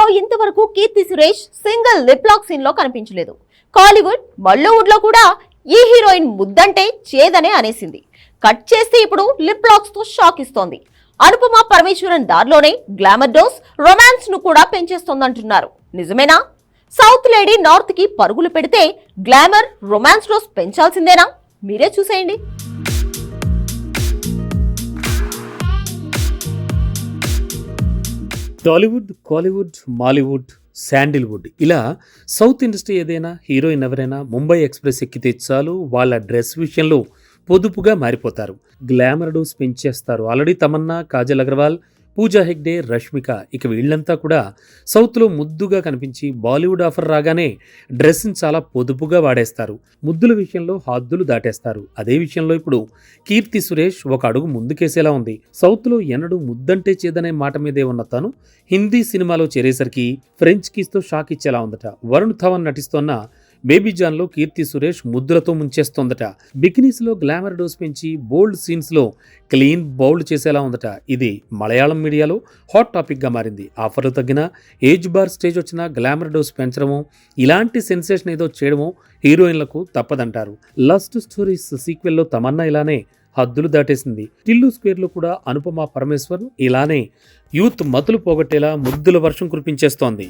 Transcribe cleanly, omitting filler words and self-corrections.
లో ఇంతవరకు Keerthy Suresh single lip lock scene లో కనిపించలేదు. కాలీవుడ్, బాలీవుడ్ లో కూడా ఈ హీరోయిన్ ముద్దంటే చేదనే అనేసింది. కట్ చేస్తే ఇప్పుడు లిప్ లాక్స్ తో షాక్ ఇస్తోంది. అనుపమ పరమేశ్వరన్ దారిలోనే గ్లామర్ డోస్, రొమాన్స్ ను కూడా పెంచేస్తోందంటున్నారు. నిజమేనా? సౌత్ లేడీ నార్త్ కి పరుగులు పెడితే గ్లామర్, రొమాన్స్ డోస్ పెంచాల్సిందేనా? మీరే చూసేయండి. టాలీవుడ్, కాలీవుడ్, మాలీవుడ్, శాండిల్వుడ్ ఇలా సౌత్ ఇండస్ట్రీ ఏదైనా హీరోయిన్ ఎవరైనా ముంబై ఎక్స్ప్రెస్ ఎక్కితే చాలు వాళ్ళ డ్రెస్ విషయంలో పొదుపుగా మారిపోతారు. గ్లామర్ డోస్ పెంచేస్తారు. ఆల్రెడీ తమన్నా, కాజల్ అగర్వాల్, పూజా హెగ్డే, రష్మిక ఇక వీళ్ళంతా కూడా సౌత్లో ముద్దుగా కనిపించి బాలీవుడ్ ఆఫర్ రాగానే డ్రెస్ని చాలా పొదుపుగా వాడేస్తారు. ముద్దుల విషయంలో హద్దులు దాటేస్తారు. అదే విషయంలో ఇప్పుడు కీర్తి సురేష్ ఒక అడుగు ముందుకేసేలా ఉంది. సౌత్లో ఎన్నడూ ముద్దంటే చేదనే మాట మీదే ఉన్న తను హిందీ సినిమాలో చేరేసరికి ఫ్రెంచ్ కిస్తో షాక్ ఇచ్చేలా ఉందట. వరుణ్ ధవన్ నటిస్తోన్న బేబీ జాన్ లో కీర్తి సురేష్ ముద్దులతో ముంచేస్తోందట. బికినీస్ లో గ్లామర్ డోస్ పెంచి బోల్డ్ సీన్స్ లో క్లీన్ బౌల్డ్ చేసేలా ఉందట. ఇది మలయాళం మీడియాలో హాట్ టాపిక్ గా మారింది. ఆఫర్లు తగ్గిన, ఏజ్ బార్ స్టేజ్ వచ్చిన గ్లామర్ డోస్ పెంచడమో, ఇలాంటి సెన్సేషన్ ఏదో చేయడమో హీరోయిన్లకు తప్పదంటారు. లస్ట్ స్టోరీస్ సీక్వెల్ లో తమన్నా ఇలానే హద్దులు దాటేసింది. టిల్లు స్క్వేర్ లో కూడా అనుపమ పరమేశ్వరన్ ఇలానే యూత్ మతులు పోగొట్టేలా ముద్దుల వర్షం కురిపించేస్తోంది.